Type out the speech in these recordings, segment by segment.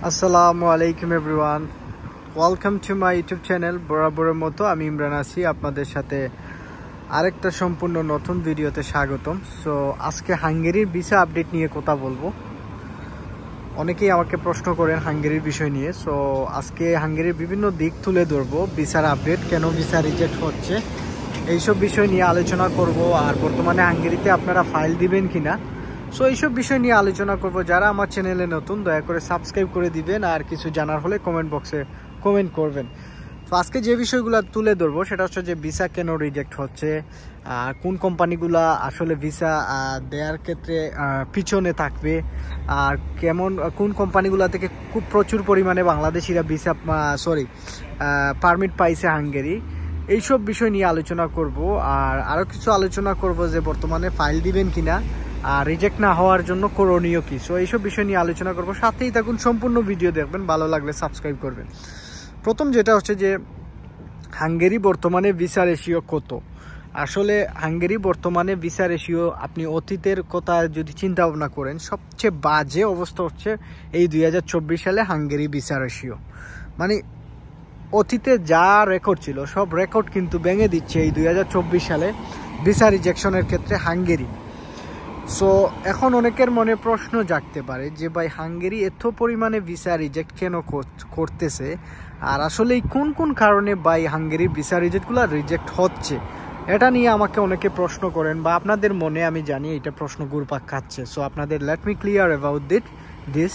আসসালামু আলাইকুম everyone, welcome to my YouTube channel. বরাবরের মতো আমি ইমরান আছি আপনাদের সাথে আরেকটা সম্পূর্ণ নতুন ভিডিওতে স্বাগতম। সো আজকে হাঙ্গেরির ভিসা আপডেট নিয়ে কথা বলবো। অনেকেই আমাকে প্রশ্ন করেন হাঙ্গেরির বিষয় নিয়ে। সো আজকে হাঙ্গেরির বিভিন্ন দিক তুলে ধরবো, ভিসার আপডেট, কেন ভিসা রিজেক্ট হচ্ছে, এইসব বিষয় নিয়ে আলোচনা করব। আর বর্তমানে হাঙ্গেরিতে আপনারা ফাইল দিবেন কিনা, সো এইসব বিষয় নিয়ে আলোচনা করব। যারা আমার চ্যানেলে নতুন দয়া করে সাবস্ক্রাইব করে দিবেন, আর কিছু জানার হলে কমেন্ট বক্সে কমেন্ট করবেন। তো আজকে যে বিষয়গুলো তুলে ধরবো সেটা হচ্ছে যে ভিসা কেন রিজেক্ট হচ্ছে, কোন কোম্পানিগুলা আসলে ভিসা দেওয়ার ক্ষেত্রে পিছনে থাকবে, আর কোন কোম্পানিগুলো থেকে খুব প্রচুর পরিমাণে বাংলাদেশিরা ভিসা পারমিট পাইছে হাঙ্গেরি। এইসব বিষয় নিয়ে আলোচনা করব। আর আরও কিছু আলোচনা করব যে বর্তমানে ফাইল দিবেন কিনা, আর রিজেক্ট না হওয়ার জন্য করণীয় কি। সো এইসব বিষয় নিয়ে আলোচনা করব, সাথেই থাকুন, সম্পূর্ণ ভিডিও দেখবেন, ভালো লাগলে সাবস্ক্রাইব করবেন। প্রথম যেটা হচ্ছে যে হাঙ্গেরি বর্তমানে ভিসা রেশিও কত। আসলে হাঙ্গেরি বর্তমানে ভিসা রেশিও, আপনি অতীতের কথা যদি চিন্তা ভাবনা করেন, সবচেয়ে বাজে অবস্থা হচ্ছে এই 2024 সালে হাঙ্গেরি ভিসা রেশিও। মানে অতীতে যা রেকর্ড ছিল সব রেকর্ড কিন্তু ভেঙে দিচ্ছে এই 2024 সালে ভিসা রিজেকশনের ক্ষেত্রে হাঙ্গেরি। সো এখন অনেকের মনে প্রশ্ন জাগতে পারে যে ভাই, হাঙ্গেরি এত পরিমাণে ভিসা রিজেক্ট কেন করতেছে, আর আসলে কোন কোন কারণে ভাই হাঙ্গেরির ভিসা রিজেক্ট হচ্ছে। এটা নিয়ে আমাকে অনেকে প্রশ্ন করেন, বা আপনাদের মনে আমি জানি এটা প্রশ্ন ঘুরপাক খাচ্ছে। সো আপনাদের let me clear about this.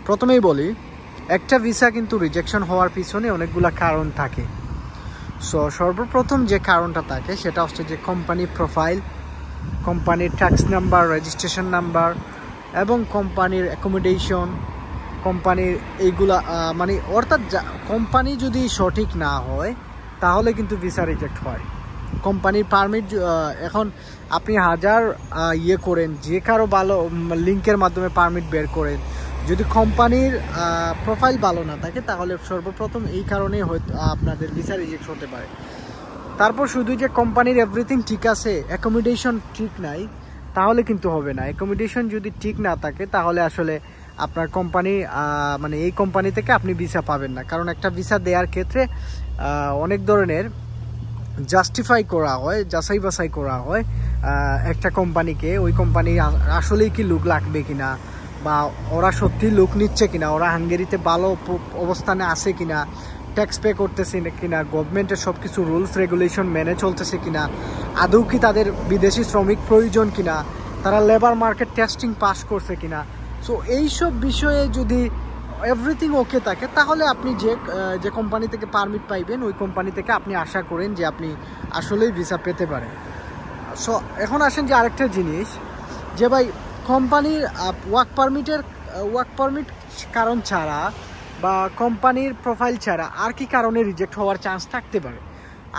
প্রথমেই বলি, একটা ভিসা কিন্তু রিজেকশন হওয়ার পিছনে অনেকগুলা কারণ থাকে। সো সর্বপ্রথম যে কারণটা থাকে সেটা হচ্ছে যে কোম্পানি প্রোফাইল, কোম্পানির ট্যাক্স নাম্বার, রেজিস্ট্রেশন নাম্বার, এবং কোম্পানির অ্যাকোমোডেশন, কোম্পানির এইগুলা মানে অর্থাৎ কোম্পানি যদি সঠিক না হয় তাহলে কিন্তু ভিসা রিজেক্ট হয়। কোম্পানির পারমিট, এখন আপনি হাজার করেন, যে কারো ভালো লিঙ্কের মাধ্যমে পারমিট বের করেন, যদি কোম্পানির প্রোফাইল ভালো না থাকে তাহলে সর্বপ্রথম এই কারণেই হয়তো আপনাদের ভিসা রিজেক্ট হতে পারে। তারপর শুধু যে কোম্পানির এভরিথিং ঠিক আছে, অ্যাকোমোডেশন ঠিক নাই, তাহলে কিন্তু হবে না। অ্যাকোমোডেশন যদি ঠিক না থাকে তাহলে আসলে আপনার কোম্পানি মানে এই কোম্পানি থেকে আপনি ভিসা পাবেন না। কারণ একটা ভিসা দেওয়ার ক্ষেত্রে অনেক ধরনের জাস্টিফাই করা হয়, যাচাই বাছাই করা হয় একটা কোম্পানিকে, ওই কোম্পানি আসলেই কি লোক লাগবে কিনা, বা ওরা সত্যি লোক নিচ্ছে কিনা, ওরা হাঙ্গেরিতে ভালো অবস্থানে আছে কিনা, ট্যাক্স পে করতেছে কিনা, গভর্নমেন্টের সব কিছু রুলস রেগুলেশন মেনে চলতেছে কিনা, আদৌ কি তাদের বিদেশি শ্রমিক প্রয়োজন কিনা, তারা লেবার মার্কেট টেস্টিং পাস করছে কিনা। সো এইসব বিষয়ে যদি এভরিথিং ওকে থাকে তাহলে আপনি যে কোম্পানি থেকে পারমিট পাইবেন ওই কোম্পানি থেকে আপনি আশা করেন যে আপনি আসলেই ভিসা পেতে পারেন। সো এখন আসেন যে আরেকটা জিনিস, যে ভাই কোম্পানির ওয়ার্ক পারমিট কারণ ছাড়া বা কোম্পানির প্রোফাইল ছাড়া আর কি কারণে রিজেক্ট হওয়ার চান্স থাকতে পারে।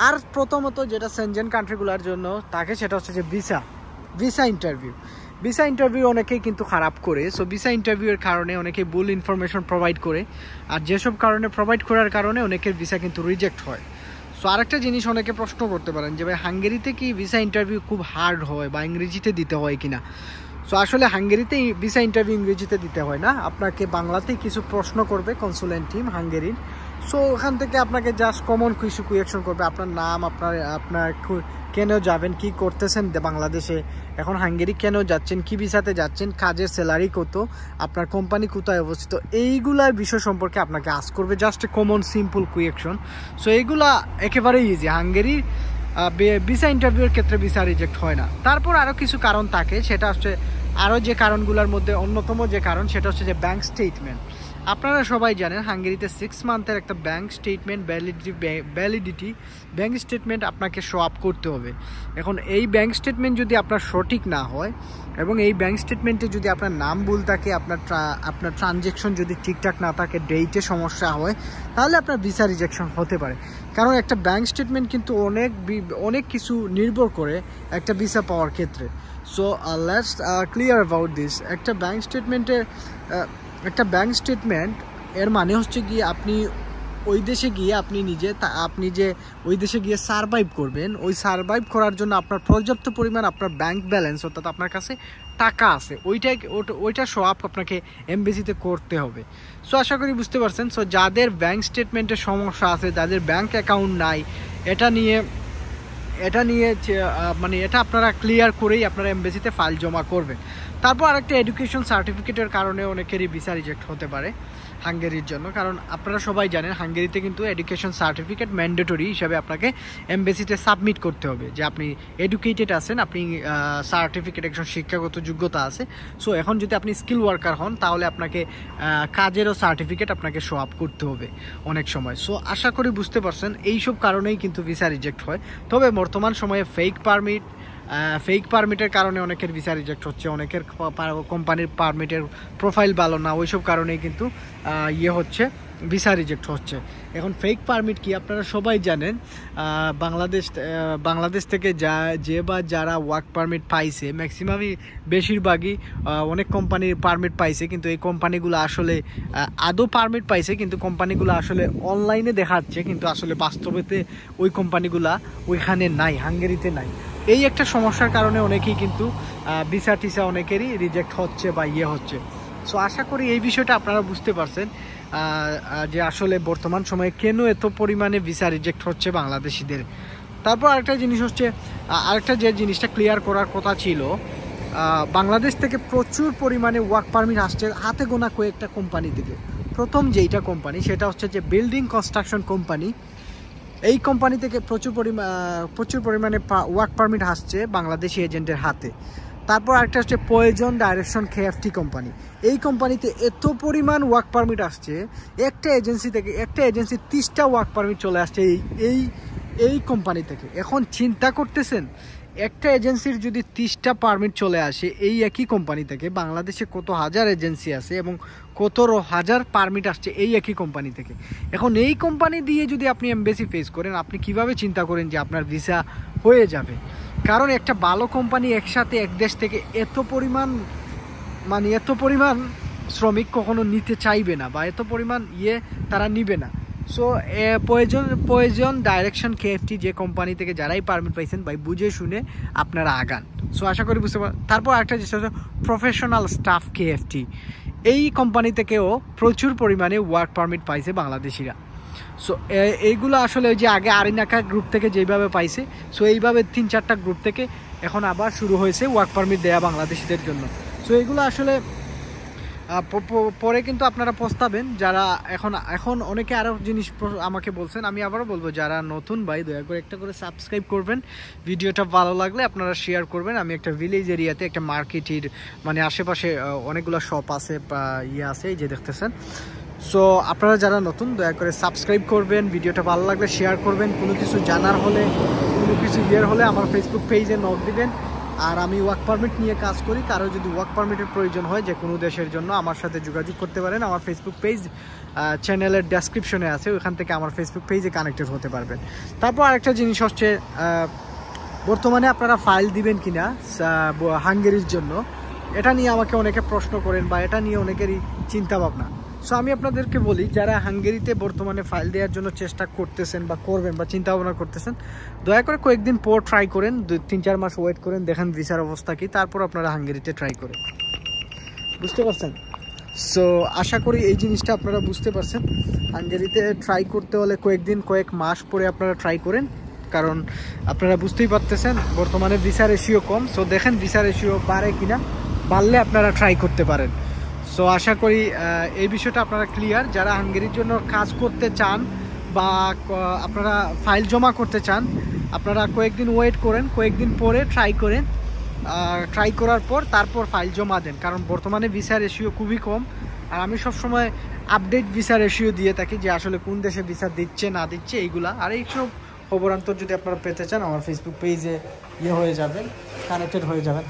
আর প্রথমত যেটা সেনজেন কান্ট্রিগুলোর জন্য থাকে সেটা হচ্ছে যে ভিসা ইন্টারভিউ অনেকেই কিন্তু খারাপ করে। সো ভিসা ইন্টারভিউয়ের কারণে অনেকেই ভুল ইনফরমেশন প্রোভাইড করে, আর যেসব কারণে প্রোভাইড করার কারণে অনেকের ভিসা কিন্তু রিজেক্ট হয়। সো আরেকটা জিনিস অনেকে প্রশ্ন করতে পারেন যে ভাই, হাঙ্গেরিতে কি ভিসা ইন্টারভিউ খুব হার্ড হয় বা ইংরেজিতে দিতে হয় কিনা। সো আসলে হাঙ্গেরিতে ভিসা ইন্টারভিউ ইংরেজিতে দিতে হয় না, আপনাকে বাংলাতেই কিছু প্রশ্ন করবে কনসুলেট টিম হাঙ্গেরির। সো ওখান থেকে আপনাকে জাস্ট কমন কিছু কোয়েকশন করবে, আপনার নাম, আপনার কেন যাবেন, কি করতেছেন বাংলাদেশে, এখন হাঙ্গেরি কেন যাচ্ছেন, কি ভিসাতে যাচ্ছেন, কাজের স্যালারি কত, আপনার কোম্পানি কোথায় অবস্থিত, এইগুলার বিষয় সম্পর্কে আপনাকে আস্ক করবে, just common simple question. So এইগুলা একেবারেই ইজি। হাঙ্গেরি ভিসা ইন্টারভিউর ক্ষেত্রে ভিসা রিজেক্ট হয় না। তারপর আরও কিছু কারণ থাকে, সেটা হচ্ছে আরও যে কারণগুলোর মধ্যে অন্যতম যে কারণ সেটা হচ্ছে যে ব্যাঙ্ক স্টেটমেন্ট। আপনারা সবাই জানেন হাঙ্গেরিতে 6 মান্থের একটা bank statement validity bank statement আপনাকে শো আপ করতে হবে। এখন এই ব্যাঙ্ক স্টেটমেন্ট যদি আপনার সঠিক না হয়, এবং এই ব্যাঙ্ক স্টেটমেন্টে যদি আপনার নাম ভুল থাকে, আপনার ট্রানজ্যাকশন যদি ঠিকঠাক না থাকে, ডেটে সমস্যা হয়, তাহলে আপনার ভিসা রিজেকশন হতে পারে। কারণ একটা ব্যাঙ্ক স্টেটমেন্ট কিন্তু অনেক কিছু নির্ভর করে একটা ভিসা পাওয়ার ক্ষেত্রে। So let's clear about this. একটা ব্যাঙ্ক স্টেটমেন্ট এর মানে হচ্ছে গিয়ে আপনি ওই দেশে গিয়ে আপনি যে ওই দেশে গিয়ে সারভাইভ করবেন, ওই সারভাইভ করার জন্য আপনার পর্যাপ্ত পরিমাণ আপনার ব্যাঙ্ক ব্যালেন্স, অর্থাৎ আপনার কাছে টাকা আছে ওইটা শো আপ আপনাকে এমবেসিতে করতে হবে। সো আশা করি বুঝতে পারছেন। সো যাদের ব্যাংক স্টেটমেন্টের সমস্যা আছে, যাদের ব্যাংক অ্যাকাউন্ট নাই, এটা নিয়ে মানে এটা আপনারা ক্লিয়ার করেই আপনারা এমবেসিতে ফাইল জমা করবেন। তারপর আরেকটা এডুকেশন সার্টিফিকেটের কারণে অনেকেরই ভিসা রিজেক্ট হতে পারে হাঙ্গেরির জন্য। কারণ আপনারা সবাই জানেন হাঙ্গেরিতে কিন্তু এডুকেশন সার্টিফিকেট ম্যান্ডেটরি হিসাবে আপনাকে এমবেসিতে সাবমিট করতে হবে যে আপনি এডুকেটেড আছেন, আপনি সার্টিফিকেট একজন শিক্ষাগত যোগ্যতা আছে। সো এখন যদি আপনি স্কিল ওয়ার্কার হন তাহলে আপনাকে কাজেরও সার্টিফিকেট আপনাকে শো আপ করতে হবে অনেক সময়। সো আশা করি বুঝতে পারছেন এইসব কারণেই কিন্তু ভিসা রিজেক্ট হয়। তবে বর্তমান সময়ে ফেক পারমিটের কারণে অনেকের ভিসা রিজেক্ট হচ্ছে, অনেকের কোম্পানির পারমিটের প্রোফাইল ভালো না, ওইসব কারণেই কিন্তু ভিসা রিজেক্ট হচ্ছে। এখন ফেক পারমিট কি আপনারা সবাই জানেন। বাংলাদেশ থেকে যারা ওয়ার্ক পারমিট পাইছে ম্যাক্সিমামই বেশিরভাগই অনেক কোম্পানির পারমিট পাইছে, কিন্তু এই কোম্পানিগুলো আসলে আদৌ পারমিট পাইছে কিন্তু কোম্পানিগুলো আসলে অনলাইনে দেখাচ্ছে, কিন্তু আসলে বাস্তবেতে ওই কোম্পানিগুলা ওইখানে নাই, হাঙ্গেরিতে নাই। এই একটা সমস্যার কারণে অনেকেই কিন্তু ভিসা টিসা অনেকেরই রিজেক্ট হচ্ছে বা হচ্ছে। সো আশা করি এই বিষয়টা আপনারা বুঝতে পারছেন যে আসলে বর্তমান সময়ে কেন এত পরিমাণে ভিসা রিজেক্ট হচ্ছে বাংলাদেশিদের। তারপর আরেকটা যে জিনিসটা ক্লিয়ার করার কথা ছিল, বাংলাদেশ থেকে প্রচুর পরিমাণে ওয়ার্ক পারমিট আসছে হাতে গোনা কয়েকটা কোম্পানি থেকে। প্রথম যেইটা কোম্পানি সেটা হচ্ছে যে বিল্ডিং কনস্ট্রাকশন কোম্পানি। এই কোম্পানি থেকে প্রচুর পরিমাণে ওয়ার্ক পারমিট আসছে বাংলাদেশি এজেন্টের হাতে। তারপর আরেকটা হচ্ছে পয়জন ডাইরেকশন কেএফটি কোম্পানি। এই কোম্পানিতে এত পরিমাণ ওয়ার্ক পারমিট আসছে, একটা এজেন্সির 30টা ওয়ার্ক পারমিট চলে আসছে এই কোম্পানি থেকে। এখন চিন্তা করতেছেন একটা এজেন্সির যদি 30টা পারমিট চলে আসে এই একই কোম্পানি থেকে, বাংলাদেশে কত হাজার এজেন্সি আছে এবং কত হাজার পারমিট আসছে এই একই কোম্পানি থেকে। এখন এই কোম্পানি দিয়ে যদি আপনি এমবেসি ফেস করেন, আপনি কিভাবে চিন্তা করেন যে আপনার ভিসা হয়ে যাবে? কারণ একটা ভালো কোম্পানি একসাথে এক দেশ থেকে এত পরিমাণ শ্রমিক কখনো নিতে চাইবে না, বা এত পরিমাণ তারা নিবে না। সো পয়জন ডাইরেকশন কেএফটি যে কোম্পানি থেকে যারাই পারমিট পাইছেন ভাই বুঝে শুনে আপনারা আগান। সো আশা করি বুঝতে পারেন। তারপর একটা জিনিস হচ্ছে প্রফেশনাল স্টাফ কেএফটি। এই কোম্পানি থেকেও প্রচুর পরিমাণে ওয়ার্ক পারমিট পাইছে বাংলাদেশিরা। সো এইগুলো আসলে ওই যে আগে আরিনাকা গ্রুপ থেকে যেইভাবে পাইছে, সো এইভাবে 3-4টা গ্রুপ থেকে এখন আবার শুরু হয়েছে ওয়ার্ক পারমিট দেয়া বাংলাদেশিদের জন্য। সো এইগুলো আসলে পরে কিন্তু আপনারা পস্তাবেন যারা এখন অনেকে আরও জিনিস আমাকে বলছেন। আমি আবারও বলবো যারা নতুন ভাই দয়া করে একটা করে সাবস্ক্রাইব করবেন, ভিডিওটা ভালো লাগলে আপনারা শেয়ার করবেন। আমি একটা ভিলেজ এরিয়াতে একটা মার্কেটের মানে আশেপাশে অনেকগুলো শপ আছে বা আছে এই যে দেখতেছেন। সো আপনারা যারা নতুন দয়া করে সাবস্ক্রাইব করবেন, ভিডিওটা ভালো লাগলে শেয়ার করবেন। কোনো কিছু জানার হলে কোনো কিছু হলে আমার ফেসবুক পেজে নক দিবেন। আর আমি ওয়ার্ক পারমিট নিয়ে কাজ করি, কারো যদি ওয়ার্ক পারমিটের প্রয়োজন হয় যে কোনো দেশের জন্য আমার সাথে যোগাযোগ করতে পারেন। আমার ফেসবুক পেজ চ্যানেলের ডেসক্রিপশনে আছে, ওইখান থেকে আমার ফেসবুক পেজে কানেক্টেড হতে পারবেন। তারপর আরেকটা জিনিস হচ্ছে বর্তমানে আপনারা ফাইল দিবেন কিনা হাঙ্গেরির জন্য, এটা নিয়ে আমাকে অনেকে প্রশ্ন করেন বা এটা নিয়ে অনেকেরই চিন্তা ভাবনা। সো আমি আপনাদেরকে বলি যারা হাঙ্গেরিতে বর্তমানে ফাইল দেওয়ার জন্য চেষ্টা করতেছেন বা করবেন বা চিন্তা ভাবনা করতেছেন, দয়া করে কয়েকদিন পর ট্রাই করেন, 2-3-4 মাস ওয়েট করেন, দেখেন ভিসার অবস্থা কি, তারপর আপনারা হাঙ্গেরিতে ট্রাই করেন। বুঝতে পারছেন? সো আশা করি এই জিনিসটা আপনারা বুঝতে পারছেন। হাঙ্গেরিতে ট্রাই করতে হলে কয়েক মাস পরে আপনারা ট্রাই করেন, কারণ আপনারা বুঝতেই পারতেছেন বর্তমানে ভিসা রেশিও কম। সো দেখেন ভিসা রেশিও বাড়ে কিনা, বাড়লে আপনারা ট্রাই করতে পারেন। সো আশা করি এই বিষয়টা আপনারা ক্লিয়ার। যারা হাঙ্গেরির জন্য কাজ করতে চান বা আপনারা ফাইল জমা করতে চান, আপনারা কয়েকদিন ওয়েট করেন, কয়েকদিন পরে ট্রাই করেন। ট্রাই করার পর তারপর ফাইল জমা দেন, কারণ বর্তমানে ভিসা রেশিও খুবই কম। আর আমি সবসময় আপডেট ভিসা রেশিও দিয়ে থাকি যে আসলে কোন দেশে ভিসা দিচ্ছে না দিচ্ছে এইগুলা। আর এইসব খবরান্তর যদি আপনারা পেতে চান আমার ফেসবুক পেজে হয়ে যাবেন, কানেক্টেড হয়ে যাবেন,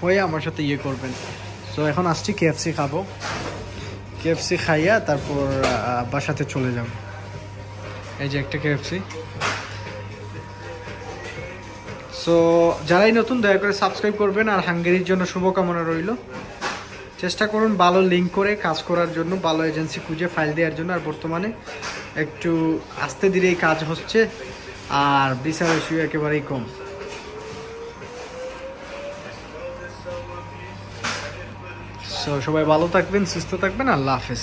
হয়ে আমার সাথে করবেন। সো এখন আসছি কেএফসি খাবো, কেএফসি খাইয়া তারপর বাসাতে চলে যাব। এই যে একটা কেএফসি। সো যারাই নতুন দয়া করে সাবস্ক্রাইব করবেন, আর হাঙ্গেরির জন্য শুভকামনা রইল। চেষ্টা করুন ভালো লিঙ্ক করে কাজ করার জন্য, ভালো এজেন্সি খুঁজে ফাইল দেওয়ার জন্য। আর বর্তমানে একটু আস্তে ধীরেই কাজ হচ্ছে, আর ভিসা রেশিও একেবারেই কম। সো সবাই ভালো থাকবেন, সুস্থ থাকবেন, আল্লাহ হাফেজ।